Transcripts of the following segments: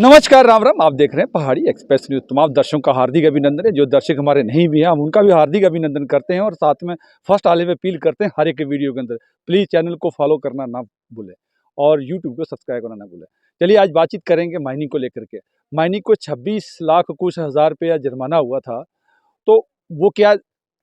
नमस्कार, राम राम। आप देख रहे हैं पहाड़ी एक्सप्रेस न्यूज़। तमाम दर्शकों का हार्दिक अभिनंदन है। जो दर्शक हमारे नहीं भी हैं, हम उनका भी हार्दिक अभिनंदन करते हैं और साथ में फर्स्ट आने में अपील करते हैं हर एक वीडियो के अंदर प्लीज़ चैनल को फॉलो करना ना भूलें और यूट्यूब को सब्सक्राइब करना ना भूलें। चलिए आज बातचीत करेंगे माइनिंग को लेकर के। माइनिंग को 26 लाख कुछ हज़ार रुपया जुर्माना हुआ था, तो वो क्या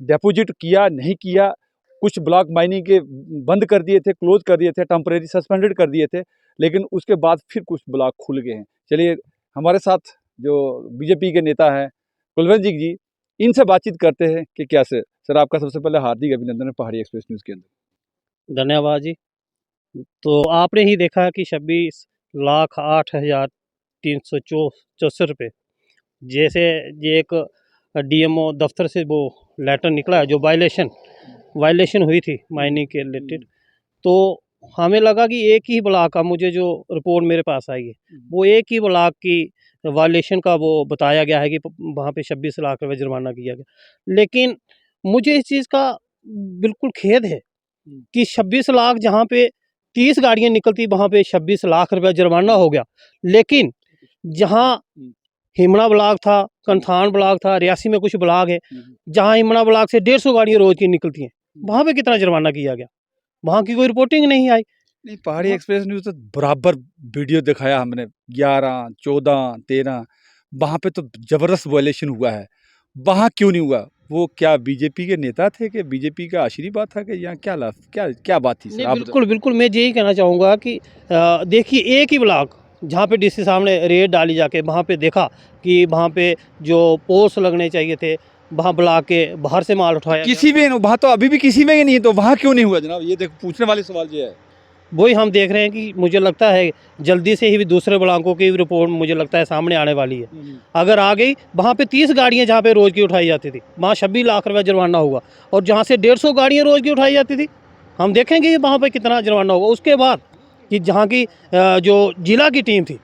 डिपॉजिट किया नहीं किया? कुछ ब्लॉक माइनिंग के बंद कर दिए थे, क्लोज कर दिए थे, टेम्परेरी सस्पेंडेड कर दिए थे, लेकिन उसके बाद फिर कुछ ब्लॉक खुल गए हैं। चलिए हमारे साथ जो बीजेपी के नेता हैं कुलवंत जी, इनसे बातचीत करते हैं कि क्या सर आपका सबसे पहले हार्दिक अभिनंदन है पहाड़ी एक्सप्रेस न्यूज़ के अंदर। धन्यवाद जी। तो आपने ही देखा कि 26,08,364 रुपये जैसे ये एक डीएमओ दफ्तर से वो लेटर निकला है जो वायलेशन हुई थी माइनिंग के रिलेटेड। तो हमें लगा कि एक ही ब्लॉक का, मुझे जो रिपोर्ट मेरे पास आई है वो एक ही ब्लॉक की वायलेशन का वो बताया गया है कि वहाँ पे 26 लाख रुपये जुर्माना किया गया। लेकिन मुझे इस चीज़ का बिल्कुल खेद है कि 26 लाख जहाँ पे 30 गाड़ियाँ निकलती वहाँ पे 26 लाख रुपया जुर्माना हो गया। लेकिन जहाँ हिमड़ा ब्लॉक था, कंथान ब्लॉक था, रियासी में कुछ ब्लॉक है जहाँ हिमड़ा ब्लॉक से 150 गाड़ियाँ रोज की निकलती हैं, वहाँ पे कितना जुर्माना किया गया? वहाँ की कोई रिपोर्टिंग नहीं आई। नहीं, पहाड़ी एक्सप्रेस न्यूज़ तो बराबर वीडियो दिखाया हमने 11, 14, 13, वहाँ पे तो जबरदस्त वायलेशन हुआ है। वहाँ क्यों नहीं हुआ? वो क्या बीजेपी के नेता थे कि बीजेपी का आशीर्वाद था कि यहाँ क्या बात थी सर? नहीं, आप बिल्कुल बिल्कुल, मैं यही कहना चाहूँगा कि देखिए एक ही ब्लॉक जहाँ पे डीसी साहब ने रेड डाली जाके वहाँ पे देखा कि वहाँ पे जो पोस्ट लगने चाहिए थे वहाँ ब्लॉक के बाहर से माल उठाया गया। किसी में वहाँ तो अभी भी किसी में ही नहीं है, तो वहाँ क्यों नहीं हुआ जनाब? ये देख पूछने वाले सवाल ये है। वही हम देख रहे हैं कि मुझे लगता है जल्दी से ही भी दूसरे ब्लॉकों की रिपोर्ट मुझे लगता है सामने आने वाली है। अगर आ गई, वहाँ पे 30 गाड़ियाँ जहाँ पे रोज़ की उठाई जाती थी वहाँ 26 लाख रुपया जुर्माना हुआ, और जहाँ से 150 गाड़ियाँ रोज़ की उठाई जाती थी हम देखेंगे कि वहाँ पे कितना जुर्माना होगा। उसके बाद कि जहाँ की जो जिला की टीम थी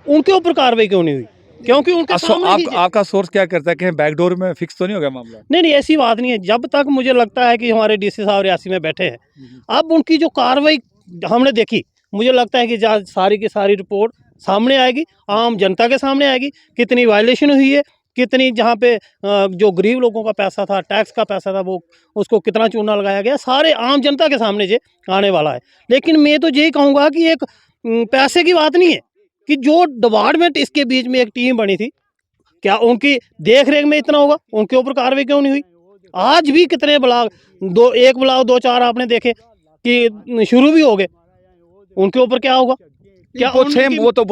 उनके ऊपर कार्रवाई क्यों नहीं हुई? क्योंकि उनके सामने ही आपका सोर्स क्या करता है कि बैकडोर में फिक्स तो नहीं हो गया मामला? नहीं, ऐसी बात नहीं है। जब तक मुझे लगता है कि हमारे डीसी साहब रियासी में बैठे हैं, अब उनकी जो कार्रवाई हमने देखी, मुझे लगता है कि सारी की सारी रिपोर्ट सामने आएगी, आम जनता के सामने आएगी, कितनी वायलेशन हुई है, कितनी जहाँ पे जो गरीब लोगों का पैसा था, टैक्स का पैसा था, वो उसको कितना चूना लगाया गया, सारे आम जनता के सामने जे आने वाला है। लेकिन मैं तो यही कहूँगा कि एक पैसे की बात नहीं है कि जो डिपार्टमेंट इसके बीच में एक टीम बनी थी, क्या उनकी देख रेख में इतना होगा? उनके ऊपर कार्रवाई क्यों नहीं हुई? आज भी कितने ब्लॉक, एक ब्लॉक 2-4 आपने देखे कि शुरू भी हो गए, उनके ऊपर क्या होगा? क्या वो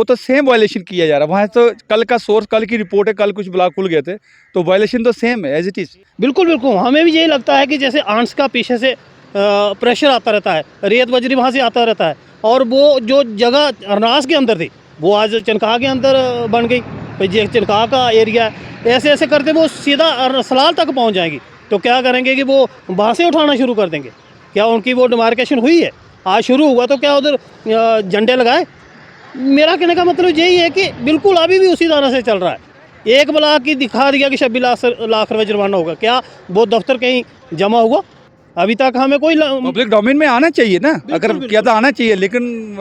तो सेम वायलेशन किया जा रहा है वहाँ। तो कल का सोर्स, कल की रिपोर्ट है, कल कुछ ब्लॉक खुल गए थे, तो वायलेशन तो सेम है एज इट इज। बिल्कुल बिल्कुल, हमें भी यही लगता है कि जैसे आंट्स का पीछे से प्रेशर आता रहता है, रेत बजरी वहाँ से आता रहता है, और वो जो जगह अरनास के अंदर थी वो आज चनकाह के अंदर बन गई। भाई चनकाह का एरिया ऐसे ऐसे करते वो सीधा सलाल तक पहुँच जाएंगी। तो क्या करेंगे कि वो वहाँ से उठाना शुरू कर देंगे? क्या उनकी वो डिमार्केशन हुई है? आज शुरू हुआ तो क्या उधर झंडे लगाए? मेरा कहने का मतलब यही है कि बिल्कुल अभी भी उसी तरह से चल रहा है। एक ब्लॉक की दिखा दिया कि 26 लाख रुपये जुर्माना होगा, क्या वो दफ्तर कहीं जमा हुआ? अभी तक हमें कोई पब्लिक डोमेन में आना चाहिए ना, अगर किया तो आना चाहिए, लेकिन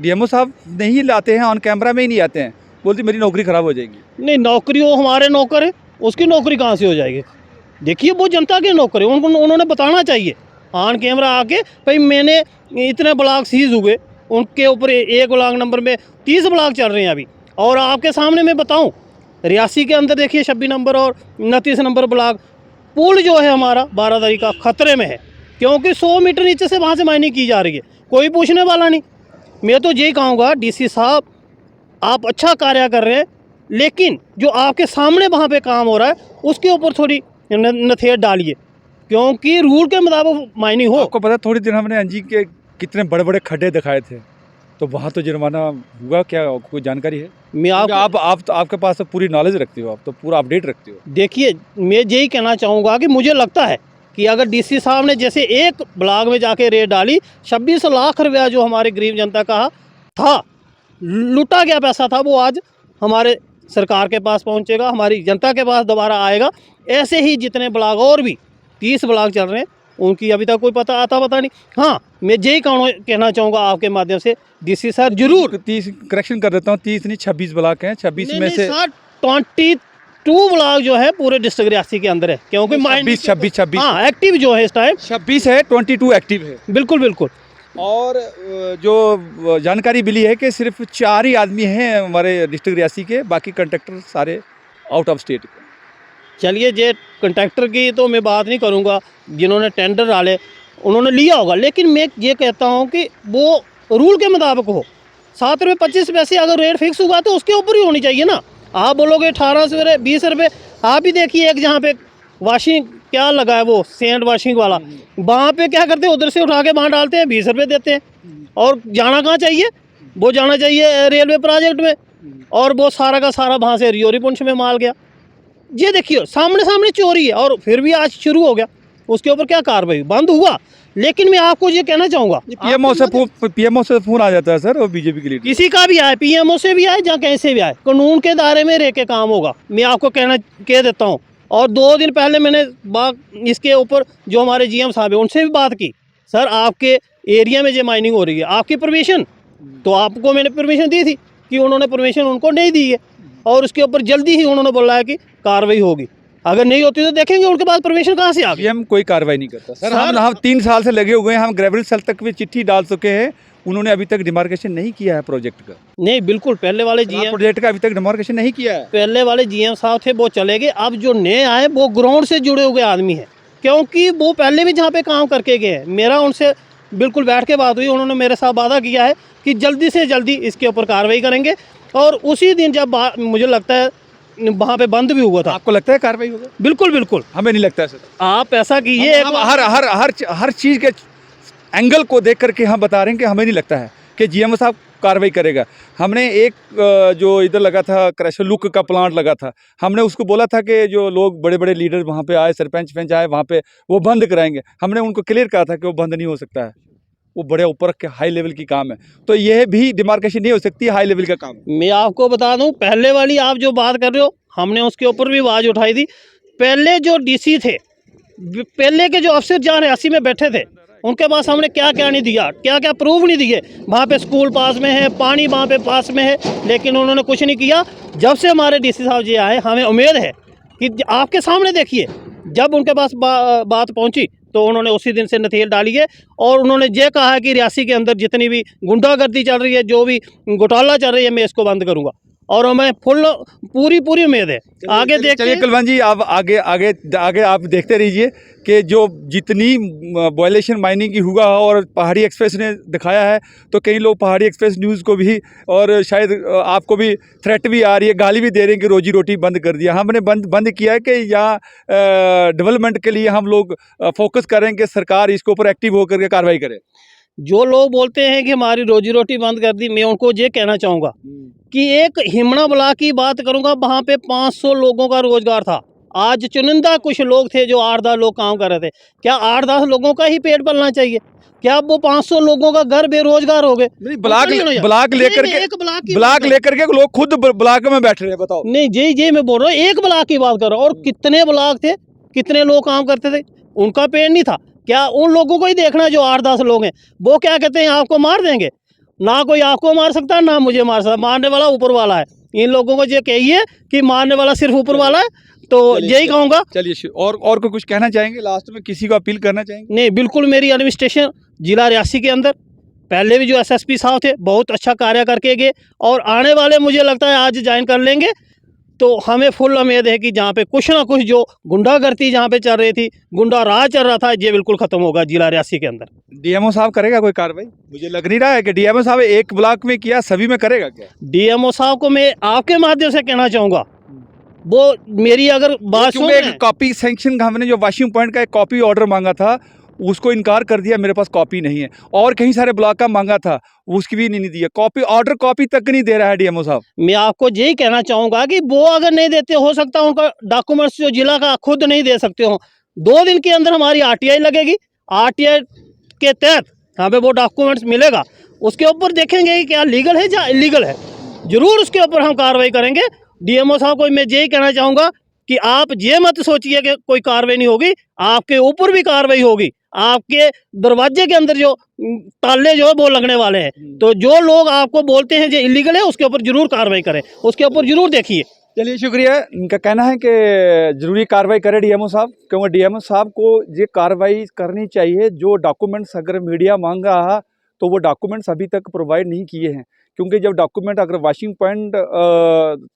डीएमओ साहब नहीं लाते हैं, ऑन कैमरा में ही नहीं आते हैं, बोलती मेरी नौकरी खराब हो जाएगी। नहीं, नौकरी वो हमारे नौकर है, उसकी नौकरी कहाँ से हो जाएगी? देखिए वो जनता के नौकर है, उन्होंने बताना चाहिए ऑन कैमरा आके, भाई मैंने इतने ब्लॉक सीज हुए, उनके ऊपर एक ब्लॉक नंबर में 30 ब्लॉक चल रहे हैं अभी, और आपके सामने मैं बताऊं रियासी के अंदर देखिए 26 नंबर और 29 नंबर ब्लॉक पुल जो है हमारा 12 का खतरे में है, क्योंकि 100 मीटर नीचे से वहाँ से माइनिंग की जा रही है, कोई पूछने वाला नहीं। मैं तो यही कहूँगा डीसी साहब, आप अच्छा कार्य कर रहे हैं, लेकिन जो आपके सामने वहाँ पे काम हो रहा है उसके ऊपर थोड़ी नथेड़ डालिए, क्योंकि रूल के मुताबिक माइनिंग हो। आपको पता थोड़ी देर हमने अंजी के कितने बड़े बड़े खड्डे दिखाए थे, तो वहाँ तो जुर्माना हुआ क्या? कोई जानकारी है? मैं आपके पास तो पूरी नॉलेज रखते हो, आप तो पूरा अपडेट रखते हो। देखिए मैं यही कहना चाहूँगा कि मुझे लगता है कि अगर डीसी साहब ने जैसे एक ब्लॉक में जाके रेड डाली, 26 लाख रुपया जो हमारे गरीब जनता का था, लूटा गया पैसा था, वो आज हमारे सरकार के पास पहुंचेगा, हमारी जनता के पास दोबारा आएगा। ऐसे ही जितने ब्लॉक और भी 30 ब्लॉक चल रहे हैं उनकी अभी तक कोई पता नहीं। हाँ, मैं यही कहना चाहूँगा आपके माध्यम से, डीसी सर जरूर 30 करेक्शन कर देता हूँ, 30 नहीं 26 ब्लॉक हैं, 26 में से सर 22 ब्लॉक जो है पूरे डिस्ट्रिक्ट रियासी के अंदर है, क्योंकि 26 हाँ एक्टिव जो है इस टाइम 26 है, 22 एक्टिव है। बिल्कुल बिल्कुल। और जो जानकारी मिली है कि सिर्फ 4 ही आदमी हैं हमारे डिस्ट्रिक्ट रियासी के, बाकी कंट्रैक्टर सारे आउट ऑफ स्टेट के। चलिए, जे कंट्रैक्टर की तो मैं बात नहीं करूँगा, जिन्होंने टेंडर डाले उन्होंने लिया होगा, लेकिन मैं ये कहता हूँ कि वो रूल के मुताबिक हो। 7 रुपये 25 पैसे अगर रेट फिक्स हुआ तो उसके ऊपर ही होनी चाहिए ना। आप बोलोगे 18 से 20 रुपये, आप ही देखिए एक जहाँ पे वॉशिंग क्या लगा है वो सेंट वॉशिंग वाला, वहाँ पे क्या करते हैं, उधर से उठा के वहाँ डालते हैं, 20 रुपये देते हैं। और जाना कहाँ चाहिए, वो जाना चाहिए रेलवे प्रोजेक्ट में, और वो सारा का सारा वहाँ से रियोरी पुंछ में माल गया। ये देखिए सामने सामने चोरी है, और फिर भी आज शुरू हो गया, उसके ऊपर क्या कार्रवाई, बंद हुआ। लेकिन मैं आपको ये कहना चाहूँगा, पीएमओ से फोन आ जाता है सर, और बीजेपी के लिए किसी का भी आए, पीएमओ से भी आए या कहीं से भी आए, कानून के दायरे में रह के काम होगा, मैं आपको कह देता हूँ। और 2 दिन पहले मैंने इसके ऊपर जो हमारे जीएम साहब है उनसे भी बात की, सर आपके एरिया में ये माइनिंग हो रही है, आपकी परमिशन, तो आपको मैंने परमिशन दी थी, कि उन्होंने परमिशन उनको नहीं दी है, और उसके ऊपर जल्दी ही उन्होंने बोला है कि कार्रवाई होगी। अगर नहीं होती तो देखेंगे उनके पास परमिशन कहाँ से आ गई। हम कोई कार्रवाई नहीं करता सर, हम 3 साल से लगे हुए हैं, हम ग्रेवल सेल तक भी चिट्ठी डाल चुके हैं, उन्होंने अभी तक डिमार्केशन नहीं किया है प्रोजेक्ट का। नहीं बिल्कुल, पहले वाले जीएम प्रोजेक्ट का अभी तक डिमार्केशन नहीं किया है। पहले वाले जीएम साहब थे वो चले गए, अब जो नए आए वो ग्राउंड से जुड़े हुए आदमी हैं, क्योंकि वो पहले भी जहाँ पे काम करके गए हैं। मेरा उनसे बिल्कुल बैठ के बात हुई, उन्होंने मेरे साथ वादा किया है कि जल्दी से जल्दी इसके ऊपर कार्रवाई करेंगे, और उसी दिन जब मुझे लगता है वहाँ पे बंद भी हुआ था। आपको लगता है कार्रवाई होगा? बिल्कुल बिल्कुल, हमें नहीं लगता है सर। आप ऐसा कीजिए, हर चीज़ के एंगल को देख करके हम बता रहे हैं कि हमें नहीं लगता है कि जीएमओ साहब कार्रवाई करेगा। हमने एक जो इधर लगा था क्रशर लुक का प्लांट लगा था, हमने उसको बोला था कि जो लोग बड़े बड़े लीडर वहाँ पे आए, सरपंच आए वहाँ पे, वो बंद कराएंगे। हमने उनको क्लियर कहा था कि वो बंद नहीं हो सकता है, वो बड़े ऊपर के हाई लेवल की काम है, तो यह भी डिमार्केशन नहीं हो सकती, हाई लेवल का काम है। मैं आपको बता दूं, पहले वाली आप जो बात कर रहे हो, हमने उसके ऊपर भी आवाज़ उठाई थी। पहले जो डीसी थे, पहले के जो अफसर जहाँ रियासी में बैठे थे, उनके पास हमने क्या क्या नहीं दिया, क्या क्या प्रूफ नहीं दिए। वहाँ पे स्कूल पास में है, पानी वहाँ पे पास में है, लेकिन उन्होंने कुछ नहीं किया। जब से हमारे डीसी साहब जी आए, हमें उम्मीद है कि आपके सामने देखिए, जब उनके पास बात पहुँची तो उन्होंने उसी दिन से नथेल डाली है, और उन्होंने ये कहा है कि रियासी के अंदर जितनी भी गुंडागर्दी चल रही है, जो भी घोटाला चल रही है, मैं इसको बंद करूँगा, और हमें पूरी उम्मीद है। आगे देखते हैं। कुलवंत जी, आप आगे आप देखते रहिए कि जो जितनी वायलेशन माइनिंग की हुआ और पहाड़ी एक्सप्रेस ने दिखाया है, तो कई लोग पहाड़ी एक्सप्रेस न्यूज़ को भी, और शायद आपको भी थ्रेट भी आ रही है, गाली भी दे रहे हैं कि रोजी रोटी बंद कर दिया। हमने बंद किया है कि यहाँ डेवलपमेंट के लिए हम लोग फोकस करें कि सरकार इसके ऊपर एक्टिव होकर के कार्रवाई करे। जो लोग बोलते हैं कि हमारी रोजी रोटी बंद कर दी, मैं उनको ये कहना चाहूँगा कि एक हिमना ब्लॉक की बात करूँगा, वहाँ पे 500 लोगों का रोजगार था। आज चुनिंदा कुछ लोग थे जो 8-10 लोग काम कर रहे थे। क्या 8-10 लोगों का ही पेट पलना चाहिए? क्या वो 500 लोगों का घर बेरोजगार हो गए? ब्लॉक लेकर के लोग खुद ब्लॉक में बैठ रहे हैं, बताओ। नहीं जी मैं बोल रहा हूँ, एक ब्लॉक की बात कर रहा हूँ, और कितने ब्लॉक थे, कितने लोग काम करते थे, उनका पेट नहीं था। क्या उन लोगों को ही देखना जो 8-10 लोग हैं, वो क्या कहते हैं आपको मार देंगे? ना कोई आपको मार सकता है, ना मुझे मार सकता, मारने वाला ऊपर वाला है। इन लोगों को ये कहिए कि मारने वाला सिर्फ ऊपर वाला है, तो यही कहूँगा। चलिए, और को कुछ कहना चाहेंगे लास्ट में, किसी को अपील करना चाहेंगे? नहीं बिल्कुल, मेरी एडमिनिस्ट्रेशन जिला रियासी के अंदर पहले भी जो एसएसपी साहब थे बहुत अच्छा कार्य करके गए, और आने वाले मुझे लगता है आज ज्वाइन कर लेंगे, तो हमें फुल उम्मीद है कि जहाँ पे कुछ ना कुछ जो गुंडागर्दी जहाँ पे चल रही थी, गुंडा राज चल रहा था, ये बिल्कुल खत्म होगा जिला रियासी के अंदर। डीएमओ साहब करेगा कोई कार्रवाई? मुझे लग नहीं रहा है कि डीएमओ साहब एक ब्लॉक में किया, सभी में करेगा क्या? डीएमओ साहब को मैं आपके माध्यम से कहना चाहूँगा, वो मेरी अगर बात सुन, कॉपी सैंक्शन, हमने जो वॉशिंग पॉइंट का एक कॉपी ऑर्डर मांगा था, उसको इनकार कर दिया, मेरे पास कॉपी नहीं है। और कहीं सारे ब्लॉक का मांगा था, उसकी भी नहीं दिया कॉपी, ऑर्डर कॉपी तक नहीं दे रहा है डीएमओ साहब। मैं आपको यही कहना चाहूँगा कि वो अगर नहीं देते, हो सकता है उनका डॉक्यूमेंट्स जो जिला का खुद नहीं दे सकते हो, 2 दिन के अंदर हमारी आरटीआई लगेगी, आरटीआई के तहत हमें वो डॉक्यूमेंट्स मिलेगा, उसके ऊपर देखेंगे कि क्या लीगल है या इलीगल है, जरूर उसके ऊपर हम कार्रवाई करेंगे। डीएमओ साहब को मैं यही कहना चाहूँगा कि आप ये मत सोचिए कि कोई कार्रवाई नहीं होगी, आपके ऊपर भी कार्रवाई होगी। आपके दरवाजे के अंदर जो ताले जो है वो लगने वाले हैं। तो जो लोग आपको बोलते हैं जो इलीगल है उसके ऊपर जरूर कार्रवाई करें, उसके ऊपर जरूर देखिए। चलिए शुक्रिया। इनका कहना है कि जरूरी कार्रवाई करें डीएमओ साहब, क्योंकि डीएमओ साहब को ये कार्रवाई करनी चाहिए। जो डॉक्यूमेंट्स अगर मीडिया मांग रहा तो वो डॉक्यूमेंट्स अभी तक प्रोवाइड नहीं किए हैं, क्योंकि जब डॉक्यूमेंट अगर वॉशिंग पॉइंट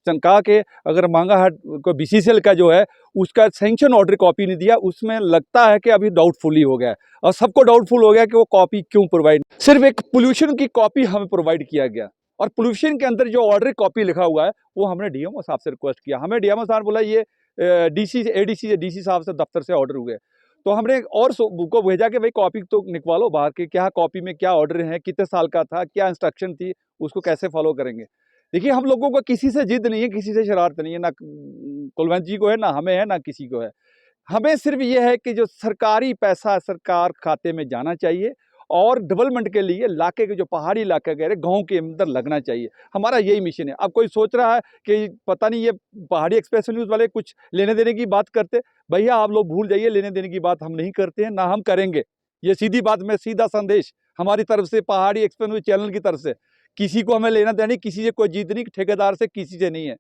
चमका के अगर मांगा है कोई बीसीसीएल का जो है उसका सैंक्शन ऑर्डर कॉपी नहीं दिया, उसमें लगता है कि अभी डाउटफुल ही हो गया है और सबको डाउटफुल हो गया कि वो कॉपी क्यों प्रोवाइड, सिर्फ एक पोल्यूशन की कॉपी हमें प्रोवाइड किया गया और पोल्यूशन के अंदर जो ऑर्डर कॉपी लिखा हुआ है वो हमने डीएमओ साहब से रिक्वेस्ट किया। हमें डीएमओ साहब बोला ये डीसी एडीसी से डीसी साहब से दफ्तर से ऑर्डर हुए, तो हमने और को भेजा कि भाई कॉपी तो निकलवा लो बाहर के, क्या कॉपी में क्या ऑर्डर है, कितने साल का था, क्या इंस्ट्रक्शन थी, उसको कैसे फॉलो करेंगे। देखिए हम लोगों को किसी से जिद नहीं है, किसी से शरारत नहीं है, ना कुलवंत जी को है, ना हमें है, ना किसी को है। हमें सिर्फ ये है कि जो सरकारी पैसा सरकार खाते में जाना चाहिए और डेवलपमेंट के लिए इलाके के जो पहाड़ी इलाके कह रहे गाँव के अंदर लगना चाहिए। हमारा यही मिशन है। अब कोई सोच रहा है कि पता नहीं ये पहाड़ी एक्सप्रेस न्यूज़ वाले कुछ लेने देने की बात करते, भैया आप लोग भूल जाइए, लेने देने की बात हम नहीं करते हैं, ना हम करेंगे। ये सीधी बात में सीधा संदेश हमारी तरफ से, पहाड़ी एक्सप्रेस न्यूज़ चैनल की तरफ से। किसी को हमें लेना देना, किसी से कोई जीत नहीं, ठेकेदार से किसी से नहीं है।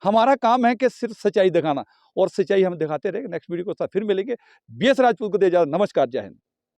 हमारा काम है कि सिर्फ सच्चाई दिखाना और सच्चाई हम दिखाते रहेंगे। नेक्स्ट वीडियो के साथ फिर मिलेंगे। बीएस राजपूत को दे इजाज़त। नमस्कार, जय हिंद।